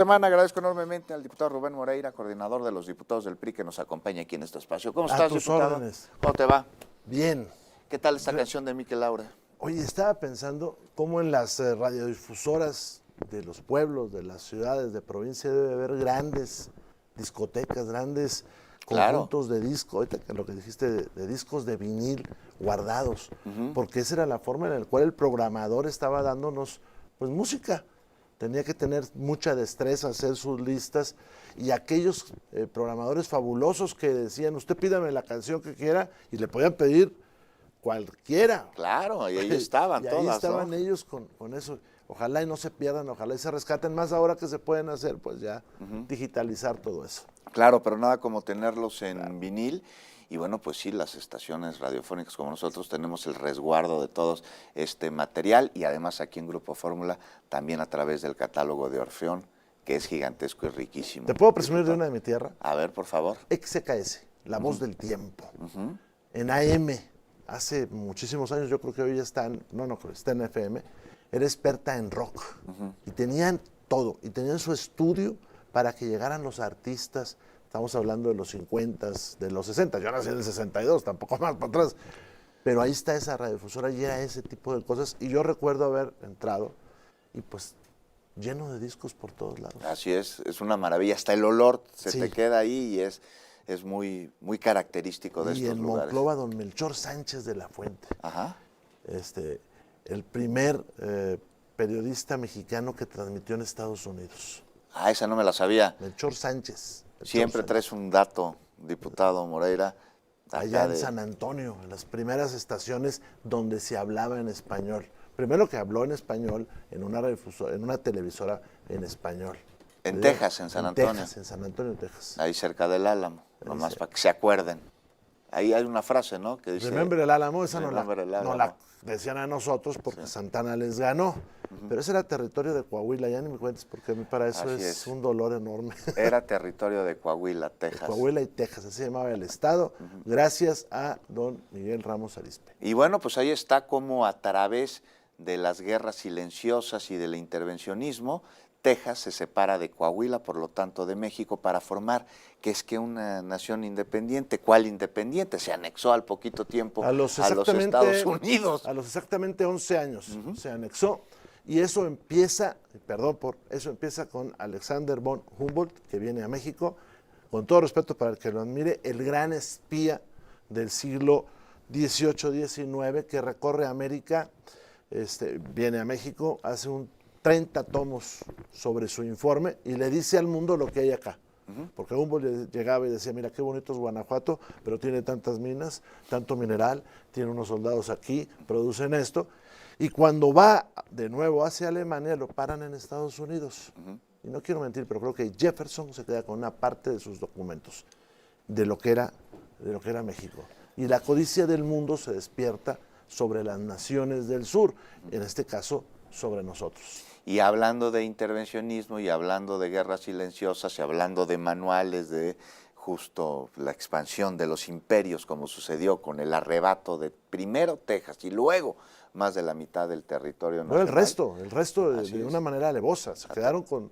Semana agradezco enormemente al diputado Rubén Moreira, coordinador de los diputados del PRI, que nos acompaña aquí en este espacio. ¿Cómo estás, tus diputado? órdenes. ¿Cómo te va? Bien. ¿Qué tal esta canción de Miquel Laura? Oye, estaba pensando cómo en las radiodifusoras de los pueblos, de las ciudades, de provincia, debe haber grandes discotecas, grandes conjuntos de discos, ahorita que lo que dijiste, de discos de vinil guardados, porque esa era la forma en la cual el programador estaba dándonos pues música. Tenía que tener mucha destreza, hacer sus listas, y aquellos programadores fabulosos que decían, usted pídame la canción que quiera, y le podían pedir cualquiera. Claro, y ahí estaban y todas, ahí estaban ¿no? ellos con eso. Ojalá y no se pierdan, ojalá y se rescaten más ahora que se pueden hacer, pues ya digitalizar todo eso. Claro, pero nada como tenerlos en vinil. Y bueno, pues sí, las estaciones radiofónicas como nosotros tenemos el resguardo de todo este material, y además aquí en Grupo Fórmula también a través del catálogo de Orfeón, que es gigantesco y riquísimo. ¿Te puedo presumir de una de mi tierra? A ver, por favor. XCKS, La Voz del Tiempo. En AM, hace muchísimos años, yo creo que hoy ya está está en FM, era experta en rock. Y tenían todo, y tenían su estudio para que llegaran los artistas. Estamos hablando de los 50, de los 60, yo nací en el 62, tampoco más para atrás. Pero ahí está esa radiodifusora y era ese tipo de cosas. Y yo recuerdo haber entrado y pues lleno de discos por todos lados. Así es una maravilla. Hasta el olor se Sí. te queda ahí, y es muy, muy característico de Y estos en lugares. Monclova, don Melchor Sánchez de la Fuente. Ajá. El primer periodista mexicano que transmitió en Estados Unidos. Ah, esa no me la sabía. Melchor Sánchez. Siempre traes un dato, diputado Moreira. Allá en San Antonio, en las primeras estaciones donde se hablaba en español. Primero que habló en español en una televisora en español. En Texas, en San Antonio. Texas, en San Antonio, Texas. Ahí cerca del Álamo, nomás para que se acuerden. Ahí hay una frase, ¿no? Que dice... Remember el Álamo, esa no Remember el Álamo. la decían a nosotros porque Santana les ganó. Pero ese era territorio de Coahuila, ya ni me cuentes, porque a mí para eso es un dolor enorme. Era territorio de Coahuila, Texas. Coahuila y Texas, así se llamaba el estado, gracias a don Miguel Ramos Arizpe. Y bueno, pues ahí está como a través de las guerras silenciosas y del intervencionismo, Texas se separa de Coahuila, por lo tanto de México, para formar una nación independiente. ¿Cuál independiente? Se anexó al poquito tiempo a los Estados Unidos. A los exactamente 11 años se anexó, y eso empieza con Alexander von Humboldt, que viene a México, con todo respeto para el que lo admire, el gran espía del siglo XVIII-XIX, que recorre América, viene a México, hace 30 tomos sobre su informe y le dice al mundo lo que hay acá. Porque Humboldt llegaba y decía, mira qué bonito es Guanajuato, pero tiene tantas minas, tanto mineral, tiene unos soldados aquí, producen esto. Y cuando va de nuevo hacia Alemania, lo paran en Estados Unidos. Y no quiero mentir, pero creo que Jefferson se queda con una parte de sus documentos de lo que era México. Y la codicia del mundo se despierta sobre las naciones del sur, en este caso sobre nosotros. Y hablando de intervencionismo, y hablando de guerras silenciosas, y hablando de manuales de justo la expansión de los imperios, como sucedió con el arrebato de primero Texas y luego más de la mitad del territorio nacional. El resto de una manera alevosa. Se quedaron con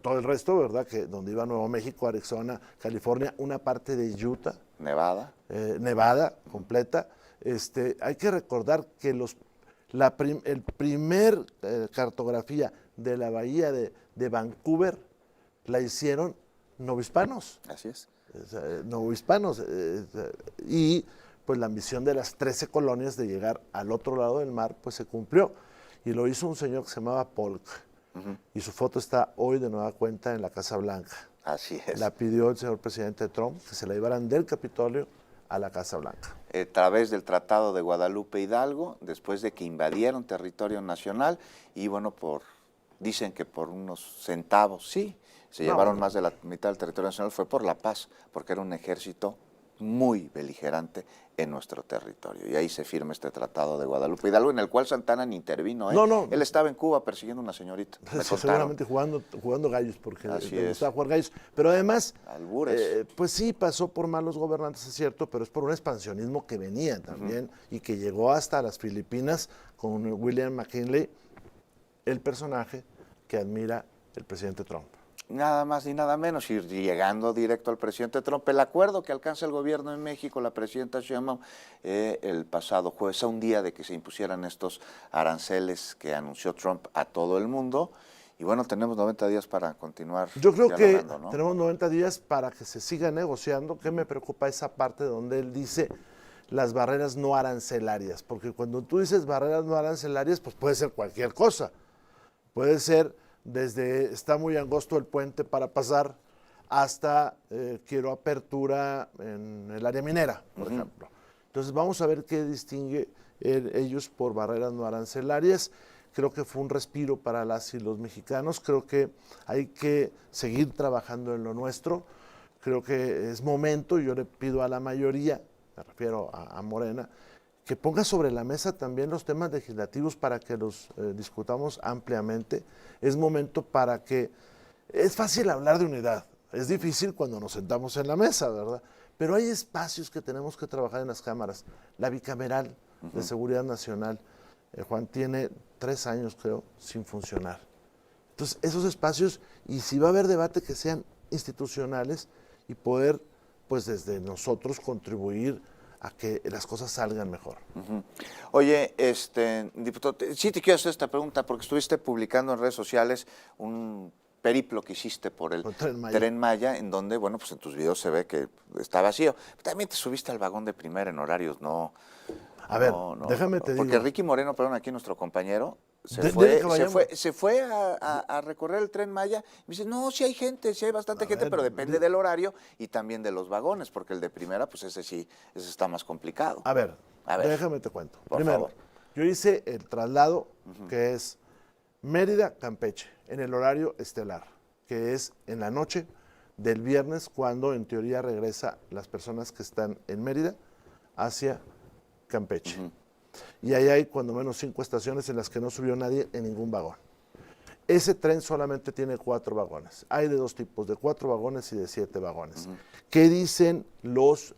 todo el resto, ¿verdad? Que donde iba Nuevo México, Arizona, California, una parte de Utah. Nevada completa. Hay que recordar que el primer cartografía de la bahía de Vancouver la hicieron novohispanos. Así es. Novohispanos. Y pues la ambición de las 13 colonias de llegar al otro lado del mar, pues se cumplió. Y lo hizo un señor que se llamaba Polk. Y su foto está hoy de nueva cuenta en la Casa Blanca. Así es. La pidió el señor presidente Trump, que se la llevaran del Capitolio a la Casa Blanca. A través del Tratado de Guadalupe Hidalgo, después de que invadieron territorio nacional, y bueno, dicen que por unos centavos, sí, llevaron más de la mitad del territorio nacional, fue por la paz, porque era un ejército muy beligerante en nuestro territorio. Y ahí se firma este Tratado de Guadalupe Hidalgo, en el cual Santana ni intervino. Él estaba en Cuba persiguiendo a una señorita. Seguramente jugando gallos, porque le gustaba jugar gallos. Pero además, pues sí, pasó por malos gobernantes, es cierto, pero es por un expansionismo que venía también y que llegó hasta las Filipinas con William McKinley, el personaje que admira el presidente Trump. Nada más ni nada menos, ir llegando directo al presidente Trump. El acuerdo que alcanza el gobierno en México, la presidenta Sheinbaum, el pasado jueves, a un día de que se impusieran estos aranceles que anunció Trump a todo el mundo. Y bueno, tenemos 90 días para continuar Yo creo que dialogando, ¿no? tenemos 90 días para que se siga negociando. ¿Qué me preocupa esa parte donde él dice las barreras no arancelarias? Porque cuando tú dices barreras no arancelarias, pues puede ser cualquier cosa. Puede ser desde está muy angosto el puente para pasar hasta quiero apertura en el área minera, por ejemplo. Entonces vamos a ver qué distingue ellos por barreras no arancelarias. Creo que fue un respiro para las y los mexicanos. Creo que hay que seguir trabajando en lo nuestro. Creo que es momento, yo le pido a la mayoría, me refiero a Morena, que ponga sobre la mesa también los temas legislativos para que los discutamos ampliamente. Es momento para que... Es fácil hablar de unidad, es difícil cuando nos sentamos en la mesa, ¿verdad? Pero hay espacios que tenemos que trabajar en las cámaras. La bicameral de Seguridad Nacional, Juan, tiene 3 años, creo, sin funcionar. Entonces, esos espacios, y si va a haber debate, que sean institucionales y poder, pues desde nosotros, contribuir a que las cosas salgan mejor. Oye, diputado, sí te quiero hacer esta pregunta porque estuviste publicando en redes sociales un periplo que hiciste por el Tren Maya, en donde, bueno, pues en tus videos se ve que está vacío. También te subiste al vagón de primera en horarios, no... A ver, déjame te digo. Porque Ricky Moreno, perdón, aquí nuestro compañero, se fue a recorrer el Tren Maya y me dice, no, sí hay gente, sí hay bastante gente, pero depende del horario y también de los vagones, porque el de primera, pues ese está más complicado. A ver, déjame te cuento. Por Primero, favor. yo hice el traslado que es Mérida-Campeche, en el horario estelar, que es en la noche del viernes, cuando en teoría regresa las personas que están en Mérida hacia Campeche. Y ahí hay cuando menos 5 estaciones en las que no subió nadie en ningún vagón. Ese tren solamente tiene 4 vagones. Hay de 2 tipos, de 4 vagones y de 7 vagones. ¿Qué dicen los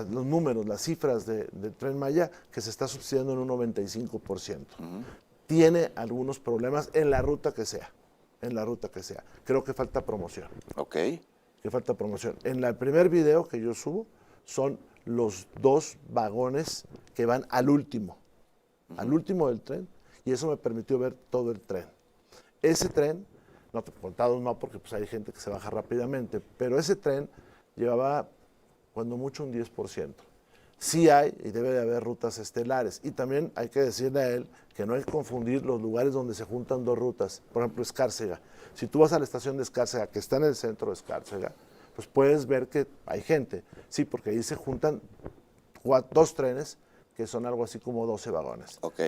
números, las cifras del Tren Maya? Que se está subsidiando en un 95%. Tiene algunos problemas en la ruta que sea. Creo que falta promoción. Ok. Que falta promoción. En el primer video que yo subo son los 2 vagones que van al último del tren, y eso me permitió ver todo el tren. Ese tren, no contados no, porque pues hay gente que se baja rápidamente, pero ese tren llevaba cuando mucho un 10%. Sí hay y debe de haber rutas estelares, y también hay que decirle a él que no hay que confundir los lugares donde se juntan 2 rutas. Por ejemplo, Escárcega. Si tú vas a la estación de Escárcega, que está en el centro de Escárcega, pues puedes ver que hay gente. Sí, porque ahí se juntan 2 trenes que son algo así como 12 vagones. Ok.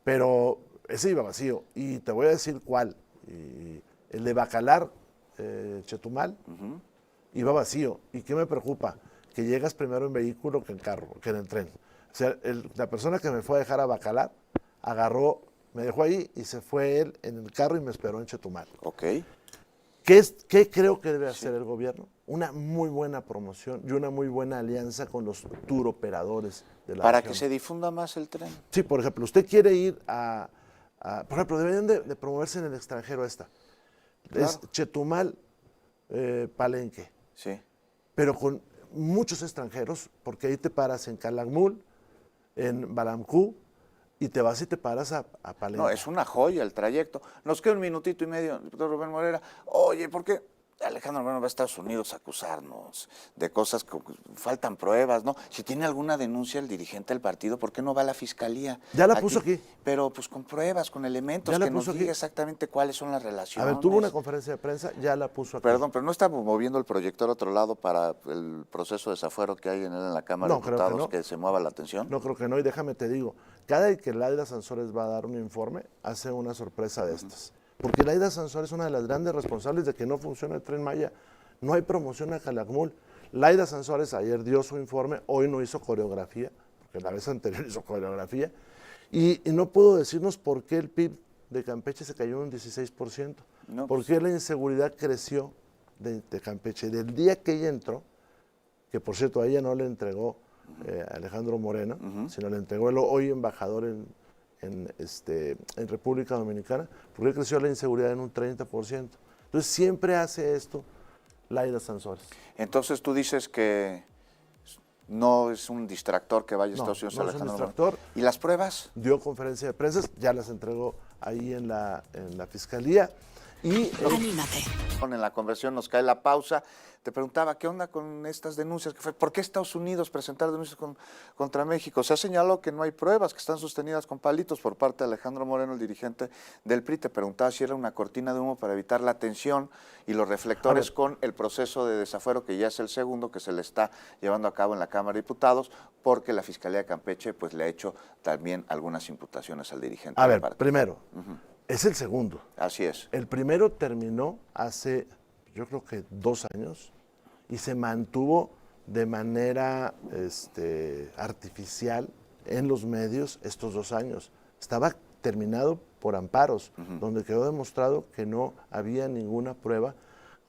Pero ese iba vacío. Y te voy a decir cuál. El de Bacalar, Chetumal, iba vacío. ¿Y qué me preocupa? Que llegas primero en vehículo que en carro, que en el tren. O sea, la persona que me fue a dejar a Bacalar me dejó ahí y se fue él en el carro y me esperó en Chetumal. Ok. ¿Qué creo que debe hacer el gobierno? Una muy buena promoción y una muy buena alianza con los tour operadores de la Para región. que se difunda más el tren. Sí, por ejemplo, usted quiere ir por ejemplo, deberían de promoverse en el extranjero esta. Claro. Es Chetumal, Palenque. Sí. Pero con muchos extranjeros, porque ahí te paras en Calakmul, en Balamcú, y te vas y te paras a Palenque. No, es una joya el trayecto. Nos queda un minutito y medio, doctor Rubén Moreira. Oye, ¿por qué Alejandro Moreno va a Estados Unidos a acusarnos de cosas que faltan pruebas, ¿no? Si tiene alguna denuncia el dirigente del partido, ¿por qué no va a la fiscalía? Ya la puso aquí. Pero pues con pruebas, con elementos, que nos diga exactamente cuáles son las relaciones. A ver, tuvo una conferencia de prensa, ya la puso aquí. Perdón, pero no estamos moviendo el proyector a otro lado para el proceso de desafuero que hay en la Cámara de Diputados, que se mueva la atención. No, creo que no, y déjame te digo, cada vez que Laida Sansores va a dar un informe, hace una sorpresa de estas. Porque Laida Sansores es una de las grandes responsables de que no funcione el Tren Maya. No hay promoción a Calakmul. Laida Sansores ayer dio su informe, hoy no hizo coreografía, porque la vez anterior hizo coreografía, y no pudo decirnos por qué el PIB de Campeche se cayó un 16%, No, por qué la inseguridad creció de Campeche. Del día que ella entró, que por cierto a ella no le entregó Alejandro Moreno, sino le entregó el hoy embajador en República Dominicana, porque creció la inseguridad en un 30%. Entonces siempre hace esto Laida Sansores. Entonces tú dices que no es un distractor que vaya a No, Estados Unidos no es un Alejandro distractor. Moreno. ¿Y las pruebas? Dio conferencia de prensa, ya las entregó ahí en la fiscalía. Y Anímate. En la conversión nos cae la pausa. Te preguntaba, ¿qué onda con estas denuncias? ¿Por qué Estados Unidos presentar denuncias contra México? Se ha señalado que no hay pruebas, que están sostenidas con palitos por parte de Alejandro Moreno, el dirigente del PRI. Te preguntaba si era una cortina de humo para evitar la tensión y los reflectores con el proceso de desafuero, que ya es el segundo que se le está llevando a cabo en la Cámara de Diputados, porque la Fiscalía de Campeche pues, le ha hecho también algunas imputaciones al dirigente. A ver, primero, es el segundo. Así es. El primero terminó hace, yo creo que 2 años, y se mantuvo de manera artificial en los medios estos 2 años. Estaba terminado por amparos, donde quedó demostrado que no había ninguna prueba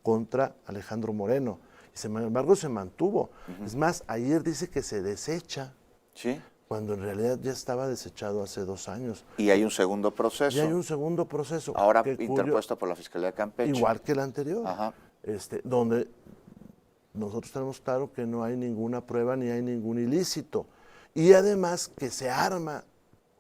contra Alejandro Moreno. Y sin embargo se mantuvo. Es más, ayer dice que se desecha, Sí. cuando en realidad ya estaba desechado hace 2 años. Y hay un segundo proceso. Y hay un segundo proceso. Ahora que interpuesto por la Fiscalía de Campeche. igual que el anterior, Ajá. donde nosotros tenemos claro que no hay ninguna prueba ni hay ningún ilícito. Y además que se arma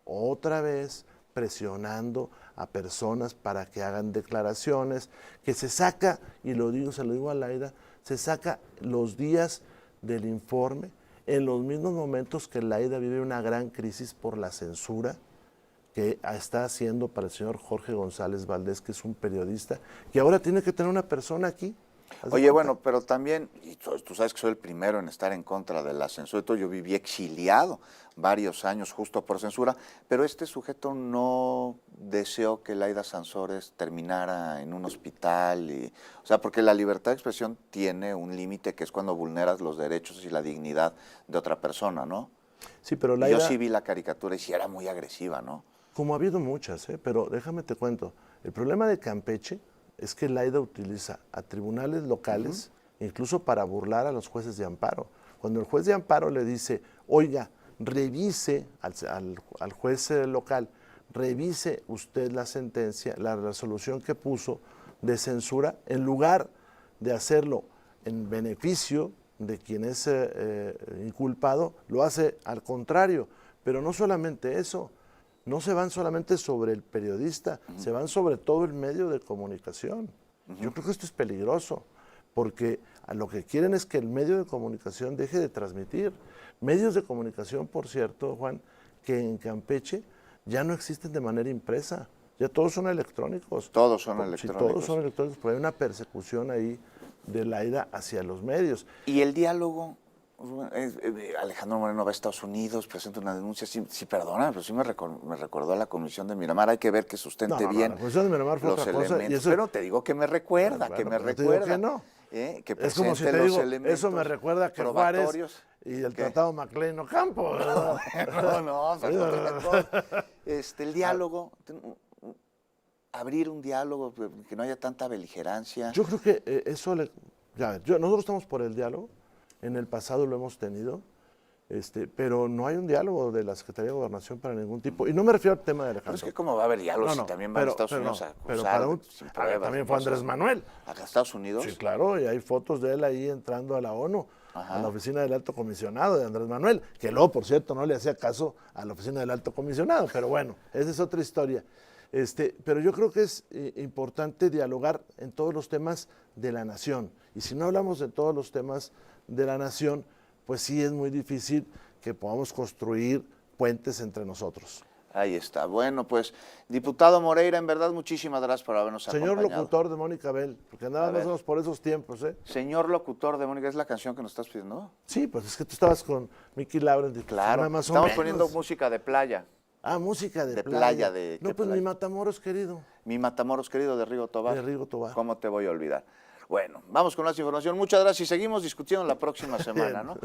otra vez presionando a personas para que hagan declaraciones, que se saca, y se lo digo a Laida, se saca los días del informe en los mismos momentos que Laida vive una gran crisis por la censura que está haciendo para el señor Jorge González Valdés, que es un periodista, que ahora tiene que tener una persona aquí. Oye, bueno, pero también, y tú sabes que soy el primero en estar en contra de la censura, yo viví exiliado varios años justo por censura, pero este sujeto no deseó que Laida Sansores terminara en un hospital, o sea, porque la libertad de expresión tiene un límite que es cuando vulneras los derechos y la dignidad de otra persona, ¿no? Sí, pero Laida, yo sí vi la caricatura y sí era muy agresiva, ¿no? Como ha habido muchas, pero déjame te cuento, el problema de Campeche es que Laida utiliza a tribunales locales, incluso para burlar a los jueces de amparo. Cuando el juez de amparo le dice, oiga, revise al juez local, revise usted la sentencia, la resolución que puso de censura, en lugar de hacerlo en beneficio de quien es inculpado, lo hace al contrario. Pero no solamente eso, no se van solamente sobre el periodista, se van sobre todo el medio de comunicación. Yo creo que esto es peligroso, porque a lo que quieren es que el medio de comunicación deje de transmitir. Medios de comunicación, por cierto, Juan, que en Campeche ya no existen de manera impresa, ya todos son electrónicos. Todos son Sí, electrónicos. todos son electrónicos, pero hay una persecución ahí de Laida hacia los medios. Y el diálogo, Alejandro Moreno va a Estados Unidos, presenta una denuncia, sí perdona, pero sí me recordó a la Comisión de Miramar, hay que ver que sustente bien la Comisión de Miramar fue los otra cosa, elementos. y eso, pero te digo que me recuerda, bueno, que me pero te digo recuerda. que no. Que es como si te presente los digo, elementos eso me recuerda que Juárez probatorios. y el ¿Qué? Tratado Maclean Ocampo, ¿verdad? No, son otra cosa. El diálogo, abrir un diálogo, que no haya tanta beligerancia. Yo creo que eso, nosotros estamos por el diálogo, en el pasado lo hemos tenido, pero no hay un diálogo de la Secretaría de Gobernación para ningún tipo, y no me refiero al tema de Pero Alejandro. es que cómo va a haber diálogo si también van a Estados Unidos a acusar sin pruebas. También fue Andrés Manuel. ¿A Estados Unidos? Sí, claro, y hay fotos de él ahí entrando a la ONU, a la oficina del alto comisionado de Andrés Manuel, que luego, por cierto, no le hacía caso a la oficina del alto comisionado, pero bueno, esa es otra historia. Pero yo creo que es importante dialogar en todos los temas de la nación, y si no hablamos de todos los temas de la nación, pues sí es muy difícil que podamos construir puentes entre nosotros. Ahí está. Bueno, pues, diputado Moreira, en verdad, muchísimas gracias por habernos acompañado. Señor locutor de Mónica Bell, porque andaba más o menos por esos tiempos, ¿eh? Señor locutor de Mónica, ¿es la canción que nos estás pidiendo? Sí, pues es que tú estabas con Mickey Laurent. Claro, más o estamos menos. poniendo música de playa. Ah, música de de playa. playa, de- No, ¿qué pues playa? mi Matamoros, querido. Mi Matamoros querido de Rigo Tobar. De Rigo Tobar. ¿Cómo te voy a olvidar? Bueno, vamos con más información. Muchas gracias y seguimos discutiendo la próxima semana, ¿no?